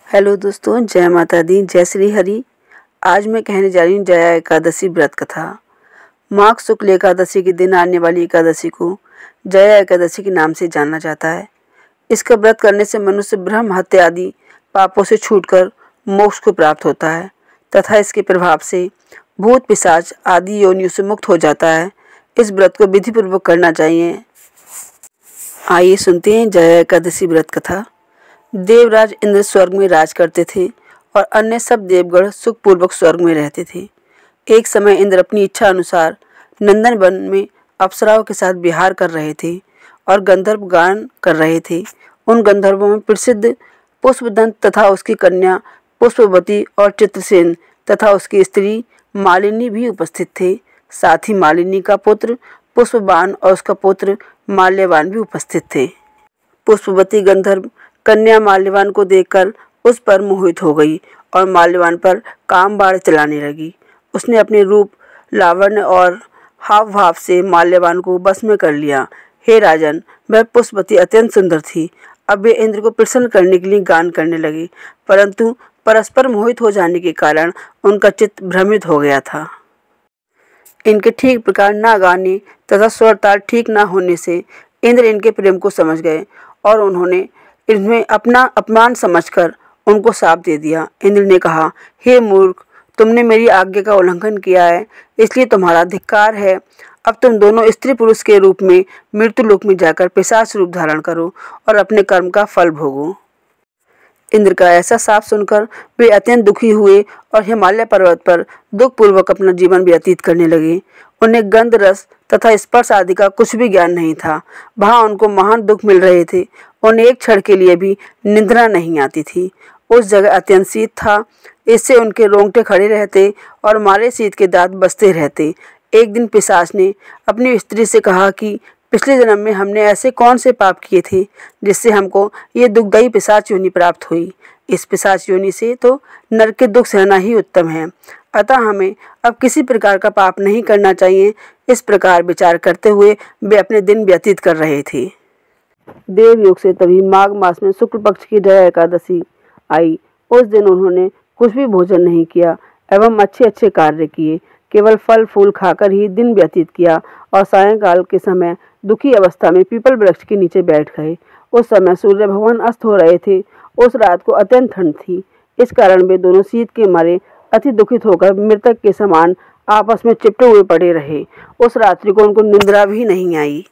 Hello दोस्तों, जय माता दी, जय श्री हरि। आज मैं कहने जा रही हूँ जया एकादशी व्रत कथा। माघ शुक्ल एकादशी के दिन आने वाली एकादशी को जया एकादशी के नाम से जाना जाता है। इसका व्रत करने से मनुष्य ब्रह्म हत्या आदि पापों से छूटकर मोक्ष को प्राप्त होता है तथा इसके प्रभाव से भूत पिशाच आदि योनियों से मुक्त हो जाता है। इस व्रत को विधिपूर्वक करना चाहिए। आइए सुनते हैं जया एकादशी व्रत कथा। देवराज इंद्र स्वर्ग में राज करते थे और अन्य सब देवगण सुखपूर्वक स्वर्ग में रहते थे। एक समय इंद्र अपनी इच्छा अनुसार नंदन वन में अप्सराओं के साथ विहार कर रहे थे और गंधर्व गान कर रहे थे। उन गंधर्वों में प्रसिद्ध पुष्पदंत तथा उसकी कन्या पुष्पवती और चित्रसेन तथा उसकी स्त्री मालिनी भी उपस्थित थे। साथ ही मालिनी का पुत्र पुष्पबान और उसका पुत्र माल्यवान भी उपस्थित थे। पुष्पवती गंधर्व कन्या माल्यवान को देखकर उस पर मोहित हो गई और माल्यवान पर काम बाण चलाने लगी। उसने अपने रूप, लावण्य और हाव भाव से माल्यवान को बस में कर लिया। हे राजन, वह पुष्पवती अत्यंत सुंदर थी। अब वे इंद्र को प्रसन्न करने के लिए गान करने लगे, परंतु परस्पर मोहित हो जाने के कारण उनका चित्त भ्रमित हो गया था। इनके ठीक प्रकार ना गाने तथा स्वर ताल ठीक ना होने से इंद्र इनके प्रेम को समझ गए और उन्होंने इनमें अपना अपमान समझकर उनको शाप दे दिया। इंद्र ने कहा, हे मूर्ख, तुमने मेरी आज्ञा का उल्लंघन किया है, इसलिए तुम्हारा धिक्कार है। अब तुम दोनों स्त्री पुरुष के रूप में मृत्युलोक में जाकर पिशाच रूप धारण करो और अपने कर्म का फल भोगो। इंद्र का ऐसा शाप सुनकर वे अत्यंत दुखी हुए और हिमालय पर्वत पर दुखपूर्वक अपना जीवन व्यतीत करने लगे। उन्हें गंध, रस तथा स्पर्श आदि का कुछ भी ज्ञान नहीं था। वहाँ उनको महान दुख मिल रहे थे। उन्हें एक क्षण के लिए भी निद्रा नहीं आती थी। उस जगह अत्यंत शीत था, इससे उनके रोंगटे खड़े रहते और मारे शीत के दांत बजते रहते। एक दिन पिशाच ने अपनी स्त्री से कहा कि पिछले जन्म में हमने ऐसे कौन से पाप किए थे जिससे हमको ये दुखदायी पिशाच योनि प्राप्त हुई। इस पिशाच योनि से तो नरक के दुख सहना ही उत्तम है, अतः हमें अब किसी प्रकार का पाप नहीं करना चाहिए। इस प्रकार विचार करते हुए वे अपने दिन व्यतीत कर रहे थे। देवयोग से तभी माघ मास में शुक्ल पक्ष की जया एकादशी आई। उस दिन उन्होंने कुछ भी भोजन नहीं किया एवं अच्छे अच्छे कार्य किए, केवल फल फूल खाकर ही दिन व्यतीत किया और सायंकाल के समय दुखी अवस्था में पीपल वृक्ष के नीचे बैठ गए। उस समय सूर्य भगवान अस्त हो रहे थे। उस रात को अत्यंत ठंड थी, इस कारण वे दोनों शीत के मारे अति दुखित होकर मृतक के समान आपस में चिपटे हुए पड़े रहे। उस रात्रि को उनको निद्रा भी नहीं आई।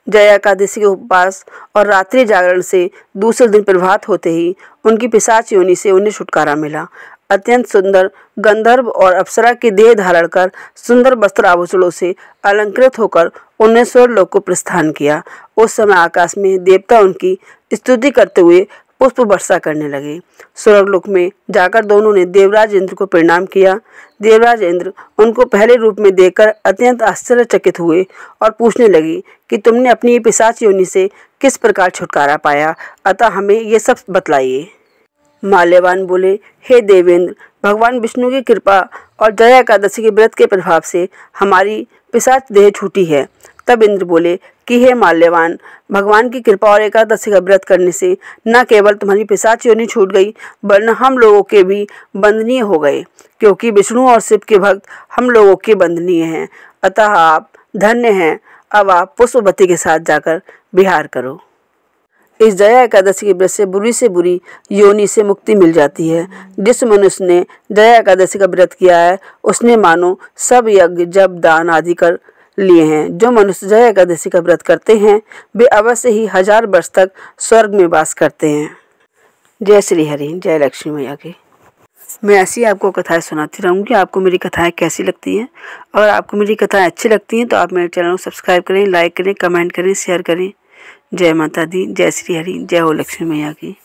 जया एकादशी के उपवास और रात्रि जागरण से दूसरे दिन प्रभात होते ही उनकी पिशाच योनि से उन्हें छुटकारा मिला। अत्यंत सुंदर गंधर्व और अप्सरा की देह धारण कर सुंदर वस्त्र आभूषणों से अलंकृत होकर उन्हें स्वर्गलोक को प्रस्थान किया। उस समय आकाश में देवता उनकी स्तुति करते हुए पुष्प वर्षा करने लगे। स्वर्गलोक में जाकर दोनों ने देवराज इंद्र को प्रणाम किया। देवराज इंद्र उनको पहले रूप में देखकर अत्यंत आश्चर्यचकित हुए और पूछने लगे कि तुमने अपनी ये पिशाच योनि से किस प्रकार छुटकारा पाया, अतः हमें ये सब बतलाइए। माल्यवान बोले, हे देवेंद्र, भगवान विष्णु की कृपा और जया एकादशी के व्रत के प्रभाव से हमारी पिशाच देह छूटी है। तब इंद्र बोले कि हे माल्यवान, भगवान की कृपा और एकादशी का व्रत करने से न केवल तुम्हारी पिशाच योनि छूट गई, वरन हम लोगों के भी बंधनीय हो गए, क्योंकि विष्णु और शिव के भक्त हम लोगों के बंधनीय हैं। अतः आप धन्य हैं। अब आप पुष्पवती के साथ जाकर विहार करो। इस जया एकादशी के व्रत से बुरी योनि से मुक्ति मिल जाती है। जिस मनुष्य ने जया एकादशी का व्रत किया है उसने मानो सब यज्ञ जप दान आदि कर लिए हैं। जो मनुष्य जया एकादशी का व्रत करते हैं वे अवश्य ही 1000 वर्ष तक स्वर्ग में वास करते हैं। जय श्री हरि, जय लक्ष्मी मैया की। मैं ऐसी आपको कथाएं सुनाती रहूँगी। आपको मेरी कथाएं कैसी लगती हैं? अगर आपको मेरी कथाएं अच्छी लगती हैं तो आप मेरे चैनल को सब्सक्राइब करें, लाइक करें, कमेंट करें, शेयर करें। जय माता दी, जय श्री हरि, जय हो लक्ष्मी मैया की।